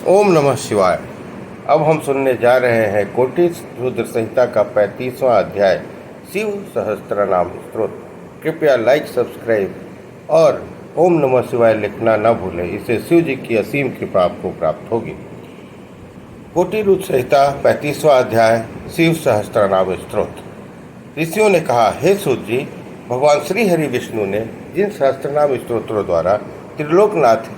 ओम नमः शिवाय। अब हम सुनने जा रहे हैं कोटि रुद्र संहिता का 35वां अध्याय शिव सहस्त्रनाम स्तोत्र। कृपया लाइक, सब्सक्राइब और ओम नमः शिवाय लिखना न भूलें, इससे शिव जी की असीम कृपा आपको प्राप्त होगी। कोटि रुद्र संहिता 35वां अध्याय शिव सहस्त्रनाम स्तोत्र। ऋषियों ने कहा, हे सूत जी, भगवान श्री हरि विष्णु ने जिन सहस्त्रनाम स्तोत्रों द्वारा त्रिलोकनाथ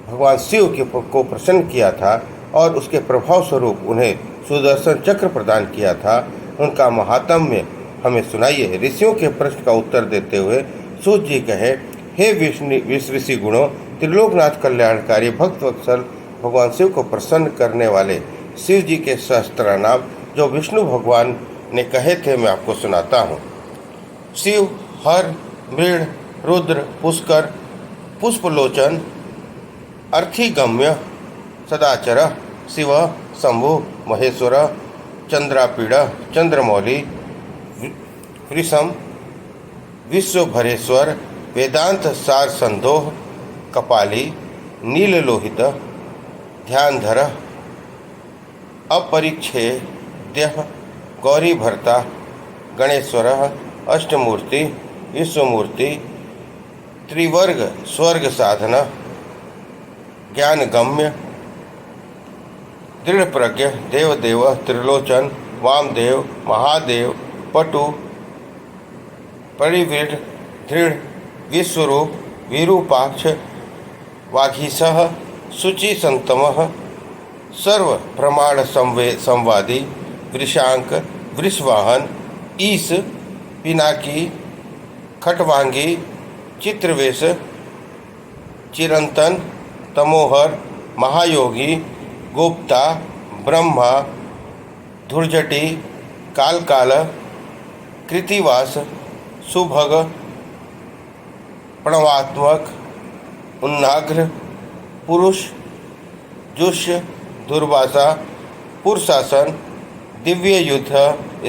भगवान शिव को प्रसन्न किया था और उसके प्रभाव स्वरूप उन्हें सुदर्शन चक्र प्रदान किया था, उनका महात्म्य हमें सुनाइए। ऋषियों के प्रश्न का उत्तर देते हुए सूत जी कहे, हे विष्णु ऋषि गुणों, त्रिलोकनाथ कल्याणकारी भक्त वत्सल भगवान शिव को प्रसन्न करने वाले शिव जी के सहस्त्र नाम जो विष्णु भगवान ने कहे थे, मैं आपको सुनाता हूँ। शिव, हर, मृण, रुद्र, पुष्कर, पुष्पलोचन, अर्थिगम्य, सदाचर, शिव, शंभु, महेश्वर, चंद्रापीड़, चंद्रमौली, वृषम, विश्वभरेश्वर, वेदांत सार संदोह, कपाली, नीललोहित, ध्यानधर, अपरिच्छेद्य, गौरी भर्ता, गणेश्वर, अष्टमूर्ति, विश्वमूर्ति, त्रिवर्ग स्वर्ग साधन, ज्ञानगम्य, दृढ़ प्रज्ञ, देवदेव, त्रिलोचन, वामदेव, महादेव, पटु, परिवृढ़, दृढ़, विश्वरूप, विरूपाक्ष, वागीशः, शुचि संतमः, सर्व प्रमाण संवादी, वृषांक, वृषवाहन, ईश, पिनाकी, खटवांगी, चित्रवेश, चिरंतन, तमोहर, महायोगी, गुप्ता, ब्रह्मा, धुर्जटी, कालकाल, कृतिवास, सुभग, प्रणवात्मक, उन्नाग्र, पुरुष, जुष्य, दुर्वासा, पुरुषासन, दिव्य युद्ध,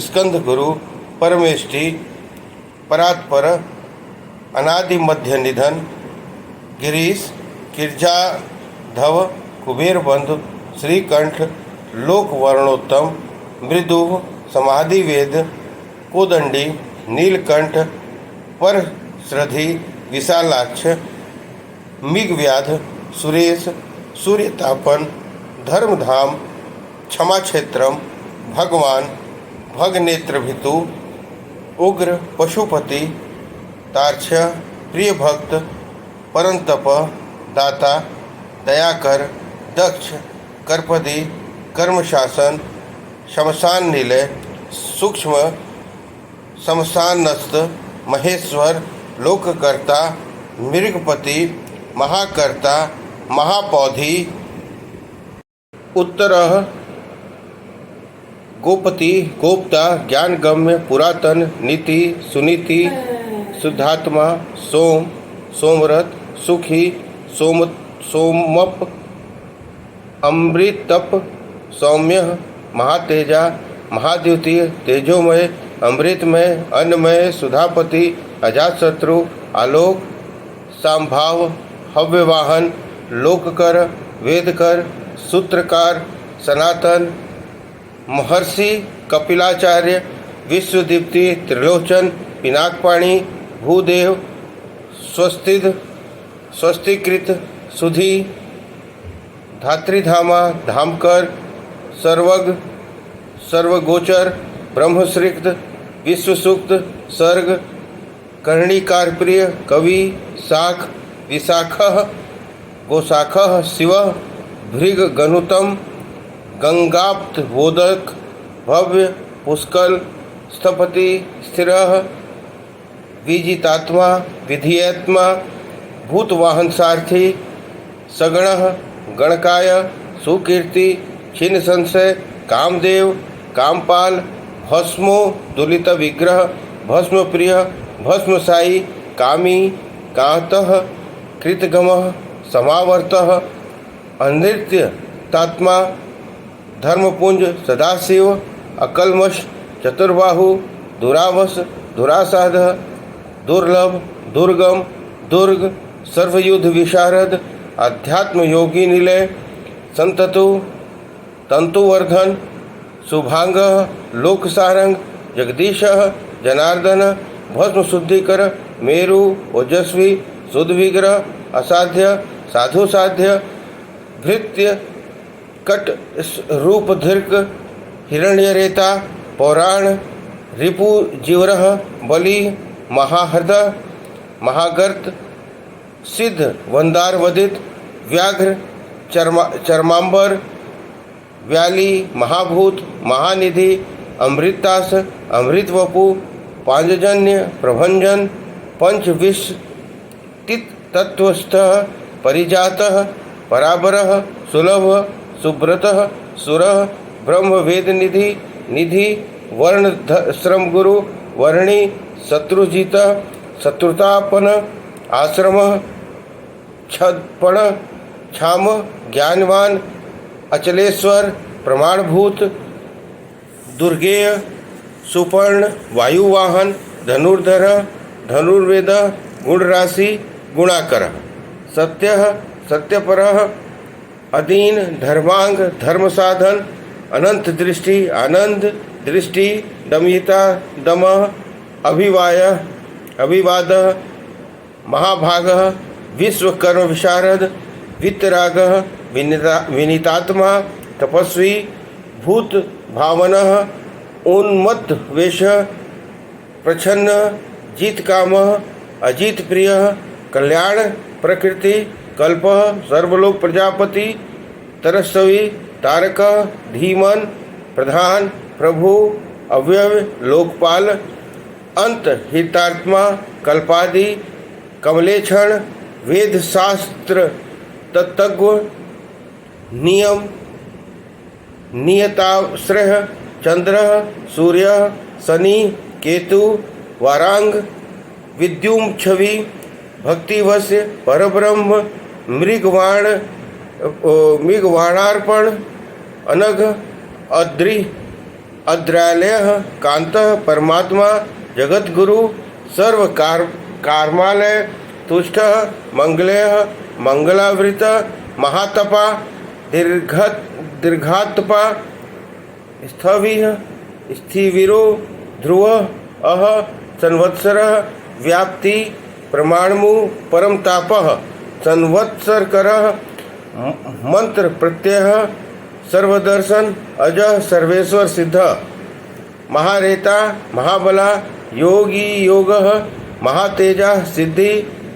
स्कंद गुरु, परमेष्टि, परात्पर, अनादि मध्य निधन, गिरीश, गिरजाधव, कुबेर बंधु, श्रीकंठ, लोक वर्णोत्तम, मृदु, समाधिवेद, कोदंडी, नीलकंठ, परश्रधि, विशालाक्ष, मिगव्याध, सुरेश, सूर्यतापन, धर्मधाम, क्षमाक्षेत्रम, भगवान, भगनेत्रभितु, उग्र, पशुपति, तार्क्ष्य, प्रिय भक्त, परंतप, दाता, दयाकर, दक्ष, कर्पदी, कर्मशासन, शमशान निलय, सूक्ष्म, शमशानस्थ, महेश्वर, लोककर्ता, मृगपति, महाकर्ता, महापौधी, उत्तरः, गोपति, गोप्ता, ज्ञानगम्य, पुरातन, नीति, सुनीति, शुद्धात्मा, सोम, सोमरथ, सुखी, सोमप, अमृतप, सौम्य, महातेजा, महाद्युतीय, तेजोमय, अमृतमय, अन्नमय, सुधापति, अजातशत्रु, आलोक, सांभाव, हव्यवाहन, लोककर, वेदकर, सूत्रकार, सनातन, महर्षि, कपिलाचार्य, विश्वदीप्ति, त्रिलोचन, पिनाकपाणी, भूदेव, स्वस्तिद, स्वस्तिकृत, सुधी, धात्रिधामा, धामकर, सर्वग, सर्वगोचर, ब्रह्मश्रिक्त, विश्वसूक्त, सर्ग, कर्णिकारप्रिय, कवि, शाख, विशाखः, गोशाखः, शिव, भृग गनुतम, गंगाप्त बोधक, भव्य, पुष्कल, स्थपति, स्थिरः, विजितात्मा, विधियात्मा, भूतवाहन सारथी, सगणः, गणकाय, सुकीर्ति, क्षीण संशय, कामदेव, कामपाल, भस्मो दुलित विग्रह, भस्मप्रिय, भस्मसाई, कामी, कांतः, कृतगमः, समावर्तः, अनृत्य तात्मा, धर्मपुंज, सदाशिव, अकल्मष, चतुर्बाहु, दुरावस, दुरासाध, दुर्लभ, दुर्गम, दुर्ग, सर्वयुद्ध विशारद, अध्यात्म योगी निलय, संततु तंतुवर्धन शुभांग लोकसारंग जगदीश जनार्दन भस्म शुद्धिकर मेरु ओजस्वी शुद्ध विग्रह असाध्य साधु साध्य भृत्य कट रूप दीर्घ हिरण्यरेता पौराण रिपु जीवरह बलि महाहृदय महागर्त सिद्ध वंदार वदित व्याघ्र चर्मांबर व्याली महाभूत महानिधि अमृतास अमृतवपु पांचजन्य प्रभंजन पंचविश तत्वस्थ परिजातः पराबरः सुलभ सुब्रतः सुरः ब्रह्म वेद निधि निधि वर्ण श्रम गुरु वर्णी शत्रुजित शत्रुतापन आश्रम छदपण क्षाम ज्ञानवान अचलेश्वर प्रमाणभूत दुर्गेय सुपर्ण वायुवाहन धनुर्धर धनुर्वेद गुणराशि गुणाकर सत्य सत्यपर अदीन धर्मांग धर्म साधन अनंत दृष्टि आनंद दृष्टि दमयिता दम अभिवाय अभिवाद महाभाग विश्वकर्म विशारद वितराग विनीतात्मा तपस्वी भूत भावन उन्मत्त वेश प्रच्छन्न जीत काम अजीत प्रिय कल्याण प्रकृति कल्प सर्वलोक प्रजापति तरस्वी तारक धीमन प्रधान प्रभु अव्यव लोकपाल अंत हितात्मा कल्पादि कमलेक्षण वेद शास्त्र तत्त्व नियम नियताश्रय चंद्र सूर्य शनि केतु वारांग विद्युम छवि भक्तिवश्य परब्रह्म मृगवाणार्पण अनघ अद्रि अद्रालय कांत परमात्मा जगद्गुरु सर्व कार्मालय तुष्ट मंगलय मंगलावृत महातपा दीर्घातपा स्थिविरो ध्रुव अह संवत्सर व्याप्ति प्रमाणमु परम ताप संवत्सरकर मंत्र प्रत्यय सर्वदर्शन अज सर्वेश्वर सिद्ध महारेता महाबला योगी योग महातेजा सिद्धि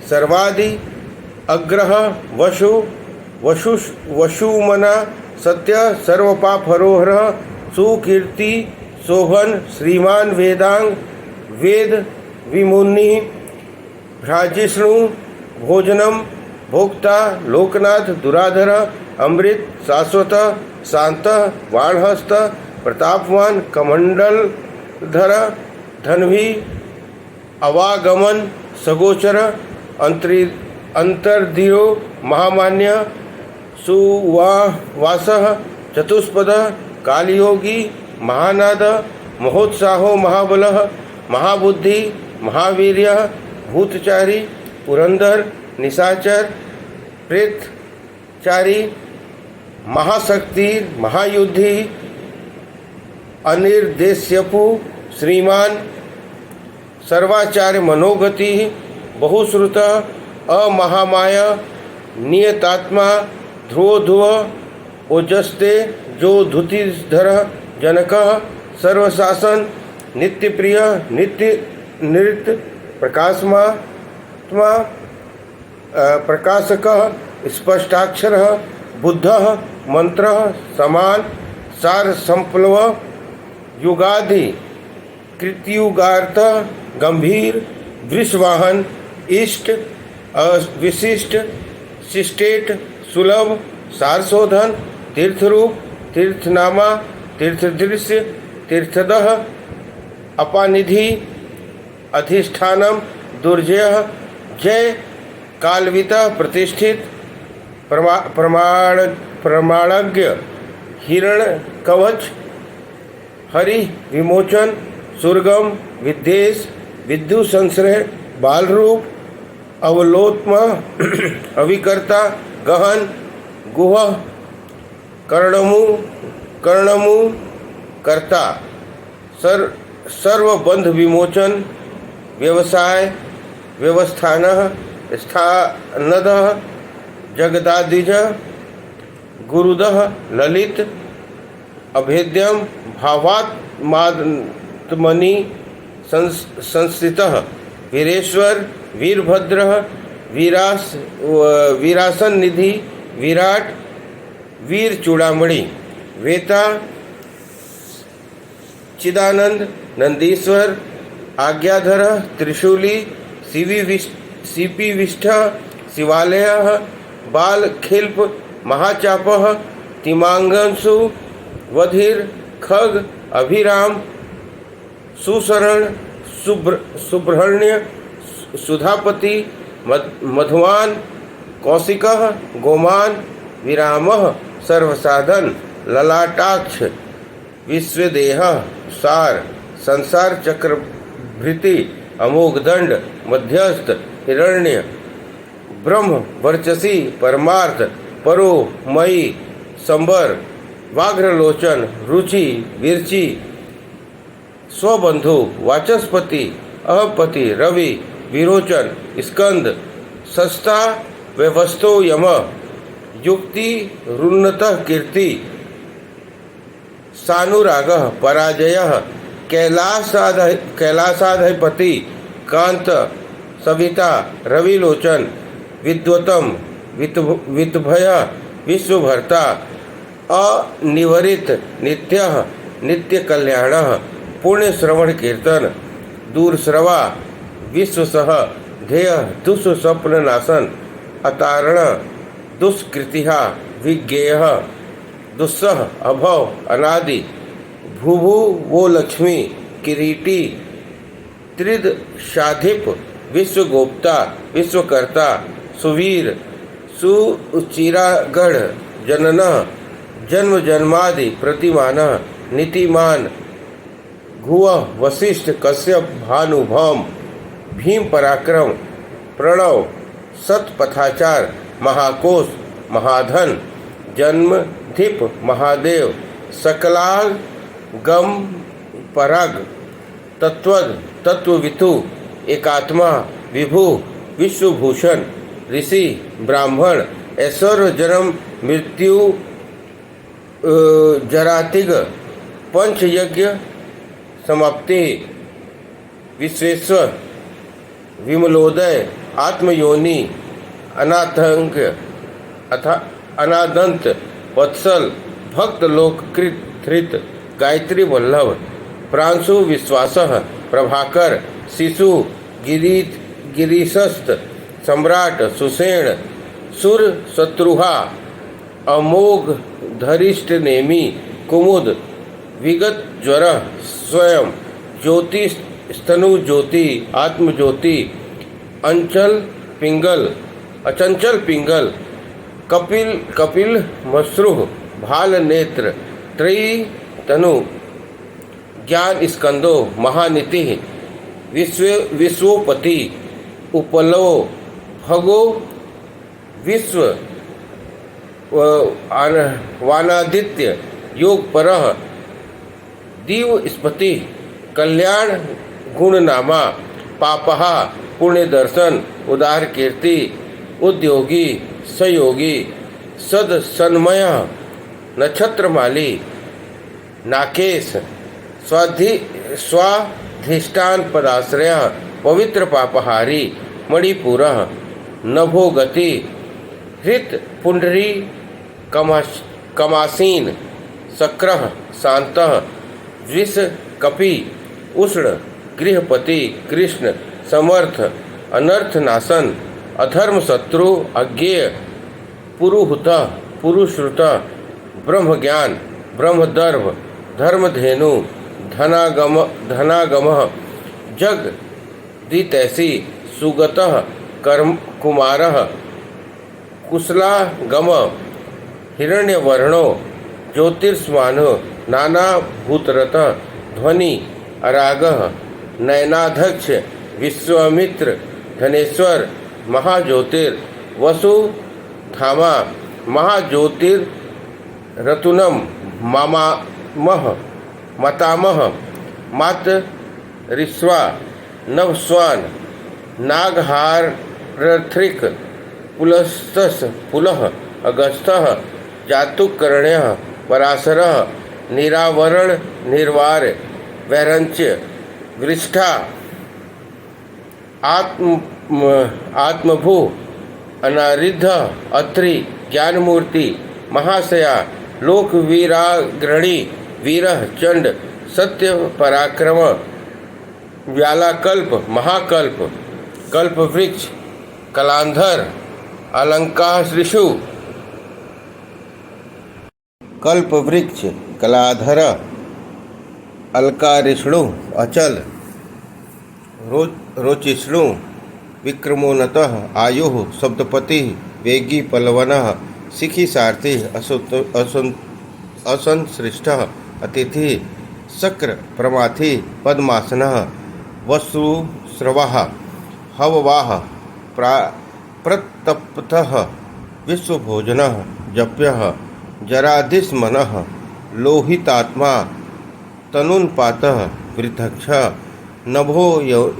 सर्वादि अग्रह वशुमना सत्य सर्वपाप हरोहर सुकीर्ति शोभन श्रीमान वेदांग वेद विमुनि भ्राजिष्णु भोजनम भोक्ता लोकनाथ दुराधर अमृत शाश्वत शांत वाणहस्त प्रतापवान कमंडलधर धन्वी अवागमन सगोचर अंतर्धिरो महामान्य सुवास चतुष्पद कालयोगी महानाद महोत्साहो महाबल महाबुद्धि महावीर्य भूतचारी पुरंदर निशाचर प्रेतचारी महाशक्ति महायुद्धि अनिर्देश्यपु श्रीमान सर्वाचार्य मनोगति बहुश्रुत अमहामाया नियतात्मा ध्रुव ओजस्ते जो धुतिधर जनक सर्वशासन नित्य प्रिय नित्य नृत्य प्रकाशमात्मा प्रकाशक स्पष्टाक्षर बुद्ध मंत्र समान सार संप्लव युगादि कृत्युगार्थ गंभीर वृषवाहन इष्ट विशिष्ट शिष्टेट सुलभ सारशोधन तीर्थरूप तीर्थनामा तीर्थदृश्य तीर्थदह अपानिधि अधिष्ठानम दुर्जय जय कालवित प्रतिष्ठित प्रमाणज्ञ हिरण कवच हरि विमोचन सुरगम विद्वेश विद्यु संश्रय बालरूप अवलोत्म अविकर्ता गहन गुह कर्णमु कर्ता, सर्वबंध विमोचन, व्यवसाय व्यवस्थान, स्थानद, जगदादिज, गुरुदः, ललित, अभेद्यम, भावात्मात्मनि संस्थितः, वीरेश्वर, वीरभद्र, वीरासन निधि, विराट, वीर चूड़ामणि, वेता, चिदानंद, नंदीश्वर, आज्ञाधर, त्रिशूली, सीपी विष्ठ, शिवालय, बाल खिल्प, महाचाप, तिमांगंसु, वधिर, खग, अभिराम, सुशरण, सुब्रह्मण्य, सुधापति, मधुवान, कौशिक, गोमान, विरामः, सर्वसाधन, ललाटाक्ष, विश्वदेह, सार, संसार चक्रभृति, अमोघ दंड, मध्यस्थ, हिरण्य, ब्रह्म, वर्चसी, परमार्थ, परो, मई, संबर, व्याघ्रलोचन, रुचि, विरचि, स्वबंधु, वाचस्पति, अहपति, रवि, विरोचन, स्कंद, सस्ता, व्यवस्थो, यम, युक्ति, रुन्नतः, कीर्ति, सानुरागः, पराजयः, कैलासाधिपति, कांत, सविता, रविलोचन, विद्वतम, वितभय, विश्वभर्ता, अनिवरित, नित्यः, नित्य कल्याणः, पुण्य श्रवण कीर्तन, दूरश्रवा, विश्वसह, ध्येय, दुष्स्वप्न नाशन, अतारण, दुष्कृतिहा, विज्ञेयः, दुस्सह, अभव, अनादि, भूभु वो लक्ष्मी, किरीटी, त्रिद शाधिप, विश्वगोप्ता, विश्वकर्ता, सुवीर, सुचिरागढ़, जनन, जन्म जन्मादि, प्रतिमान, नीतिमान, घुव, वशिष्ठ, कश्यप, भानु, भौम, भीम, पराक्रम, प्रणव, सतपथाचार, महाकोश, महाधन, जन्म, धिप, महादेव, सकलाल, गम, पराग, तत्वद, तत्ववितु, एकात्मा, विभु, विश्वभूषण, ऋषि, ब्राह्मण, ऐश्वर्य, जन्म, मृत्यु, जरातिग, पंचयज्ञ, समाप्ति, विश्वेश्वर, विमलोदय, आत्मयोनि, अनाथंक, अनादंत, वत्सल, भक्त लोककृत, धृत, गायत्री वल्लभ, प्रांशु, विश्वासः, प्रभाकर, शिशु, गिरीशस्त, सम्राट, सुषेण, सुर, शत्रुहा, अमोघ, धरिष्ठ, नेमि, कुमुद, विगत, ज्वर, स्वयं, ज्योति, स्तनु ज्योति, आत्मज्योति, अंचल पिंगल, कपिल, मश्रु, भाल नेत्र, त्रयी तनु, ज्ञान स्कंदो, महानिति, विश्वोपति, उपलो, भगो, विश्व, वानादित्य, योग परः, दीव स्पति, कल्याण गुणनामा, पापहा, पुण्य दर्शन, उदार कीर्ति, उद्योगी, सयोगी, सद सन्मय, नक्षत्रमाली, नाकेश, स्वाधिष्ठान पदाश्रय, पवित्र पापहारी, मणिपुर, नभोगति, हृत पुंडरी, कमासीन, शक्रः, शांतः, विष, कपि, उष्ण, गृहपति, कृष्ण, समर्थ, अनर्थ नाशन, अधर्म शत्रु, अज्ञेय, पुरुहुत, पुरुश्रुत, ब्रह्म ज्ञान, ब्रह्मदर्भ, धर्मधेनु, धनागम, जग दितैसी, सुगतः, कर्म कुमारः, कुशलागम, हिरण्यवर्णो, ज्योतिर्ष्मानो, नाना भूतरत, ध्वनि, अरागः, नयनाध्यक्ष, विश्वामित्र, धनेश्वर, महाज्योतिर, वसु, धामा, महाज्योतिर, रतुनम मामामह मातामह मातरिश्वा नवस्वान नागहारथ्रिक पुलस्तस पुलह अगस्तः जातुकर्ण्यः पराशरः निरावरण निर्वार वैरंच्य वृष्ठा आत्मभू अनारिध अत्रि ज्ञानमूर्ति महाशया लोकवीराग्रणी वीरः चंड सत्य पराक्रम व्यालाकल्प महाकल्प कल्पवृक्ष कलांधर अलंकाश्रिषु कल्पवृक्ष कलाधर अलकारिष्णु अचल रोचिष्णु विक्रमोन्नतः आयुः सप्तपति वेगी पलवनः शिखी सारथी असंश्रिष्टः अतिथि शक्र प्रमाथि पद्मासनः वसुस्रवः हववाह प्रतप्तः विश्वभोजनः जप्यः जराधिस्मनः लोहितात्मा तनुन्पातः वृद्धक्ष नभो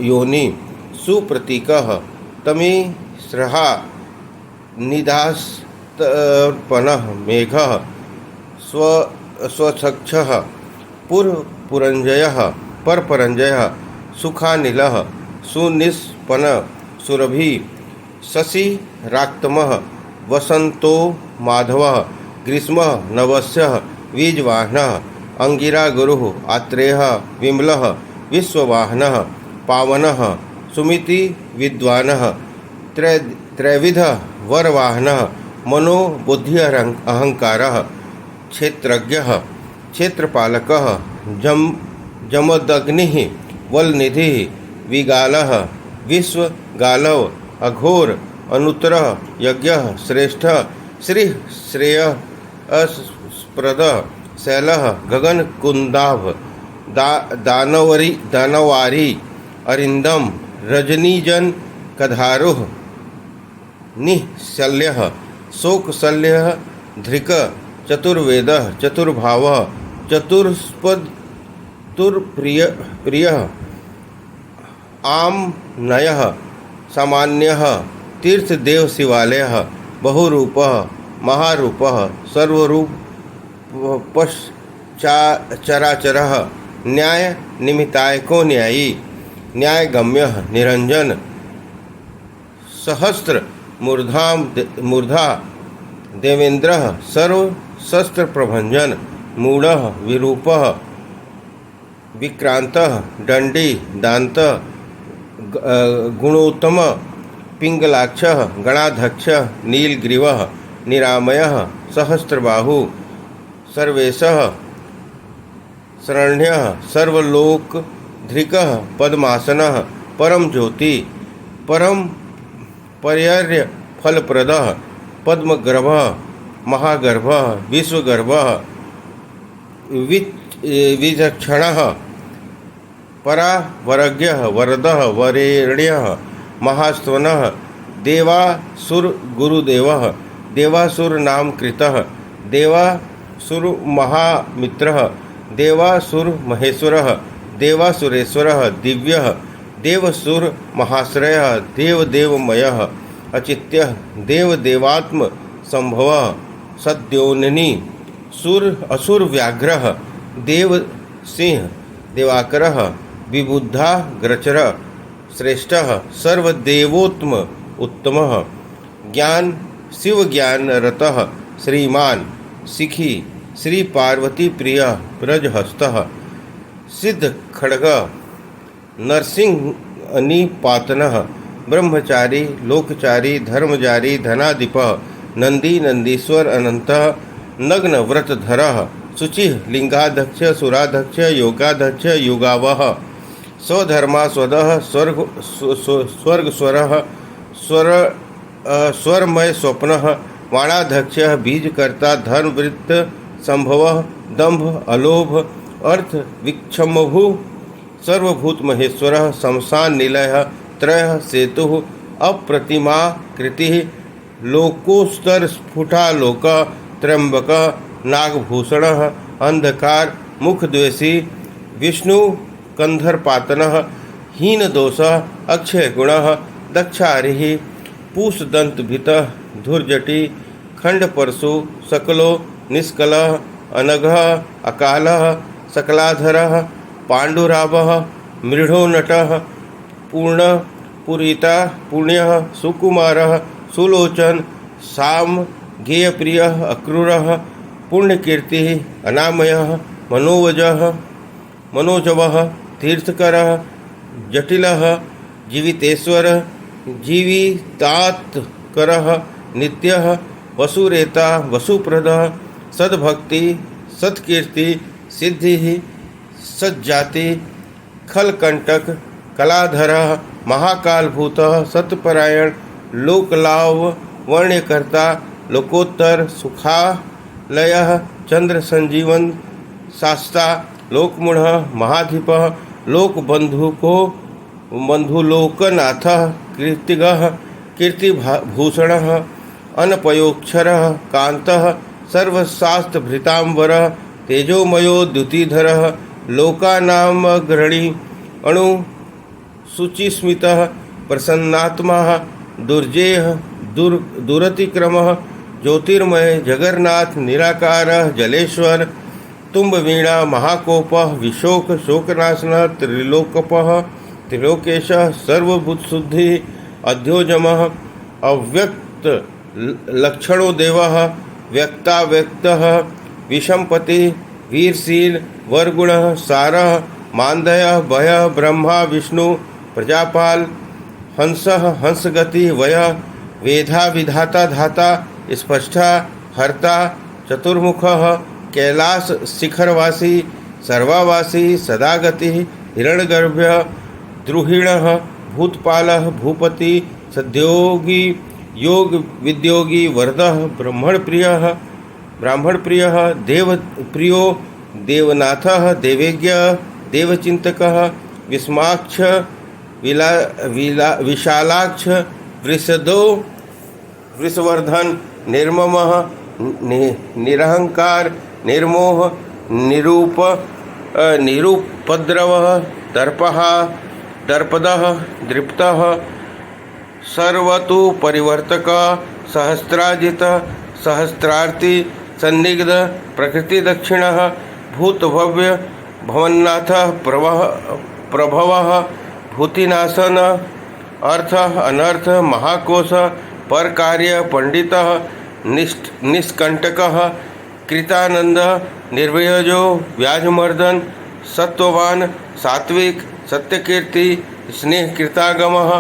योनि सुप्रतीकः तमीस्रहा निदास्तर्पणः मेघः स्वच्छः पुरपुरञ्जयः परपरञ्जयः सुखानिलः सुनिष्पन सुरभि शशिराक्तमः वसन्तो माधवः ग्रीष्मः नवस्यः बीजवाहनः अंगिरा गुरुः आत्रेयः विमलः विश्ववाहनः पावनः सुमिति विद्वानः त्रैविध वरवाहनः मनोबुद्धि अहंकारः क्षेत्रज्ञः क्षेत्रपालकः जमदग्निः वलनिधिः विगालः विश्वगालव अघोर अनुत्तरः यज्ञः श्रेष्ठः श्रेयस्प्रदः शैलः गगनकुंदाभ दानवारी अरिंदम रजनीजन कधारुः निःशल्यः शोकशल्यः धृक चतुर्वेदः चतुर्भावः चतुष्पदुर्प्रियः आमनयः सामान्यः तीर्थदेव शिवालयः बहुरूपः महारूपः सर्वरूपश्चराचरः न्याय निमित्तायको न्यायी न्यायगम्यः निरंजन सहस्र मूर्धा देवेन्द्रः सर्वशस्त्र प्रभंजन मूढ़ः विरूपः विक्रांतः दंडी दांत गुणोत्तम पिंगलाक्षः गणाध्यक्षः नीलग्रीवः निरामयः सहस्रबाहु सर्वेशः शरण्यः सर्वलोकधृकः पद्मासनः परम ज्योति परम पर्याय फलप्रदः पद्मगर्भः महागर्भः विश्वगर्भः विचक्षणः परावरज्ञः वरदः वरेण्यः महास्त्वनः देवासुर गुरुदेवः देवासुर नामकृतः देवासुर महामित्रः देवासुर महेश्वरः देवासुरेश्वरः दिव्यः देवसुर महाश्रयः देवदेवमयः अचित्यः देवदेवात्म संभवः सद्योनिनी सुर असुर व्याघ्रः देवसिंह दिवाकरः विबुद्धाग्रचरः श्रेष्ठः सर्वदेवोत्तम उत्तमः ज्ञान शिवज्ञानरतः श्रीमान शिखी श्री पार्वती प्रिय ब्रजहस्तः सिद्ध खड्ग नरसिंह अनिपातनः ब्रह्मचारी लोकचारी धर्मचारी धनाधिपः नंदी नंदीश्वर अनंतः नग्न व्रतधरः शुचिः लिंगाध्यक्ष सुराध्यक्ष योगाध्यक्ष युगावः स्वधर्मा स्वदः स्वर्गस्वरः स्वरमय स्वप्नः वाणाध्यक्षः बीजकर्ता धर्मवृत्त संभवः दंभ अलोभ अर्थ विक्षमभु सर्वभूत महेश्वरः शमशान निलयः त्रयः सेतुः अप्रतिमा कृतिः लोकोत्तर स्फुटालोकः त्र्यंबकः नागभूषणः अंधकार मुखद्वेषी विष्णु कंधरपातनः हीनदोषः अक्षयगुणः दक्षारिः पूषदन्तभितः धुर्जटी खंडपरशु सकलो निष्कलः अनघः अकालः सकलाधरः पाण्डुरावः मृढो नटः पूर्णपुरीता पुण्यः सुकुमारः सुलोचन साम गेयप्रियः अक्रूरः पुण्यकीर्तिः अनामयः मनोजवः तीर्थकरः जटिलः जीवितेश्वरः जीवितात्करः नित्यः वसुरेता वसुप्रदः सद्भक्ति सत्कीर्ति सिद्धि सज्जाति खलकंटक कलाधरः महाकालभूतः सत्यपरायण लोकलाव वर्ण्यकर्ता लोकोत्तर सुखालयः चंद्र संजीवन शास्ता लोकमुणः महाधिपः लोकबंधुको बंधुलोकनाथः कीर्तिगः कीर्तिभूषणः अनपयोक्षरः कांतः सर्वशास्त्रभृतांबरः तेजोमयो द्युतिधरः लोकानामग्रणी अणु शुचिस्मितः प्रसन्नात्मा दुर्जेयः दुरतिक्रमः ज्योतिर्मय जगन्नाथ निराकारः जलेश्वर तुम्बवीणा महाकोपः विशोक शोकनाशनः त्रिलोकपः त्रिलोकेशः सर्वभूतशुद्धिः अध्योजमः अव्यक्त लक्षणो देवः व्यक्ताव्यक्तः विषमपति वीरशील वरगुणः सारः मानदयः भयः ब्रह्मा विष्णु प्रजापाल हंसः हंसगति वयः वेधा विधाता धाता स्पष्टा हर्ता चतुर्मुखः कैलास शिखरवासी सर्वावासी सदागति हिरण्यगर्भः द्रुहिणः भूतपालः भूपति सद्योगी योग विद्योगी वरदः ब्राह्मण प्रियः देवप्रियो देवनाथः देवेज्ञ देवचिंतकः विस्माक्ष विशालाक्ष वृषदो वृषवर्धन निर्ममः निरहंकार निर्मोह निरुपद्रवः दर्पः दर्पदः दृप्तः सर्वतु परिवर्तक सहस्राजित सहस्रार्ति सन्निग्ध प्रकृति दक्षिणः भूतभव्य भवन्नाथ प्रभवः भूतिनाशन अर्थ अनर्थ महाकोश पर कार्य पंडितः निष्कंटकः कृतानंद निर्वयजो व्याजमर्दन सत्ववान सात्विक सत्यकीर्ति स्नेहकृतागमः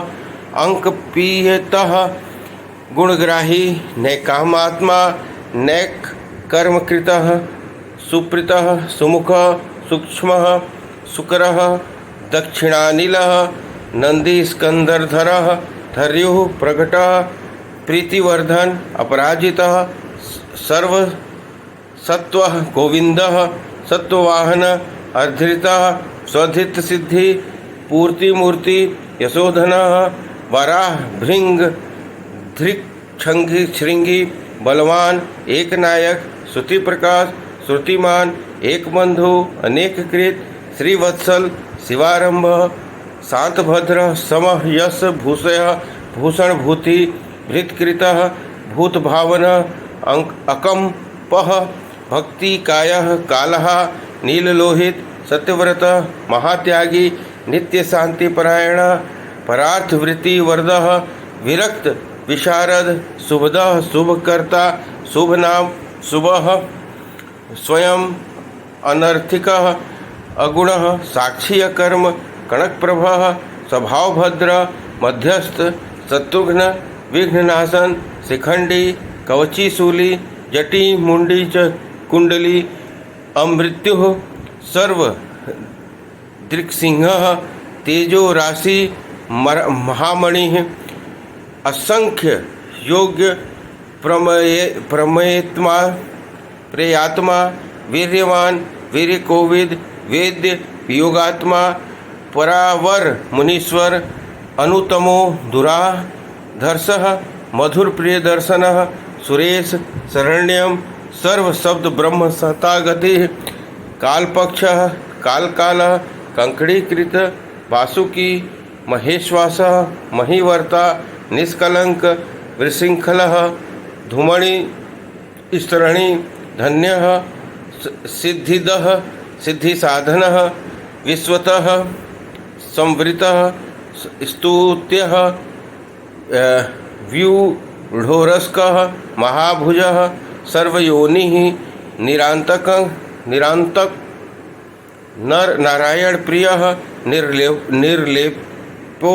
अंकपीयतः गुणग्राही नैकामात्मा नैक कर्मकृतः सुप्रीतः सुमुखः सूक्ष्मः सुकरः दक्षिणानिलः नंदीस्कंदरधरः धर्युः प्रकटः प्रीतिवर्धन अपराजितः सर्व सत्वः गोविंदः सत्ववाहन अर्धृतः स्वधित सिद्धि पूर्तिमूर्ति यशोधनः वराह भृंग धृक् श्रृंगी बलवान एक नायक श्रुति प्रकाश श्रुतिमान एक बंधु अनेककृत श्रीवत्सल शिवारंभ शांतभद्र समः यश भूषय भूषण भूति भृतकृतः भूतभावन अकंपः भक्ति कायः कालः नीललोहित सत्यव्रत महात्यागी नित्य शांति परायण परार्थवृत्ति वरदः विरक्त विशारद शुभदः शुभकर्ता शुभनाम शुभः स्वयं अनर्थिकः अगुणः साक्षी अकर्म कनकप्रभः स्वभावभद्र मध्यस्थ शत्रुघ्न विघ्ननाशन शिखंडी कवचीशूली जटी मुंडी च कुंडली अमृत्युः सर्व दृक्सिंहः तेजो राशि महामणिः असंख्य योग्य प्रमेयत्मा प्रेयात्मा वीर्यवान वीर्यकोविद वेद्य वियोगात्मा परावर मुनीश्वर अनुतमो दुराधर्षः मधुर प्रिय दर्शनः सुरेश शरण्यम सर्व शब्द ब्रह्म सहता गति कालपक्ष कालकाल कंकड़ीकृत वासुकी महेश्वास महीवर्ता निष्कलंक विशृंखल धूमणि स्तरणी धन्य सिद्धिद सिद्धिसाधन विश्वतः संवृत स्तुत्य व्यूढ़ोरस्क महाभुज सर्वयोनि निरांतक नर नारायण प्रिय निर्लेपो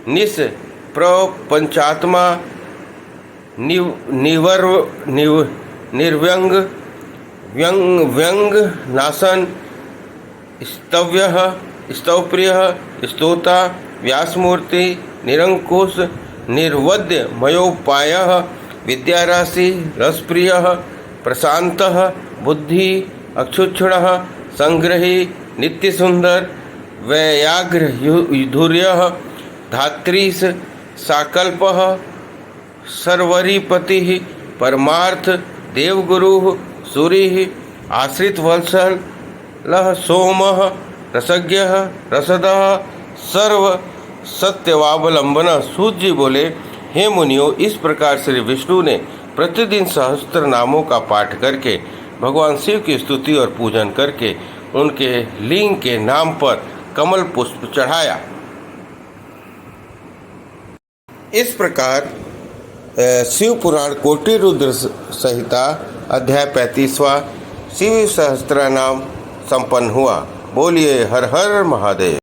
निष्प्रपंचात्मा निर्व्यंग व्यंग नासन स्तव्य स्तवप्रिय स्तोता व्यासमूर्ति निरंकुश निर्वद्य मयोपाय विद्याराशि रसप्रिय प्रशांत बुद्धि अक्षुक्षण संग्रही नित्यसुंदर वैयाघ्रधुर्य धात्रीस साकल्प सर्वरीपति परमार्थ देवगुरु सूरि आश्रित वत्सल सोम रसज्ञ रसद सर्व सत्यवावलंबन। सूत जी बोले, हे मुनियों, इस प्रकार श्री विष्णु ने प्रतिदिन सहस्त्र नामों का पाठ करके भगवान शिव की स्तुति और पूजन करके उनके लिंग के नाम पर कमल पुष्प चढ़ाया। इस प्रकार शिव पुराण कोटि रुद्र संहिता अध्याय 35वां शिव सहस्त्र नाम संपन्न हुआ। बोलिए हर हर महादेव।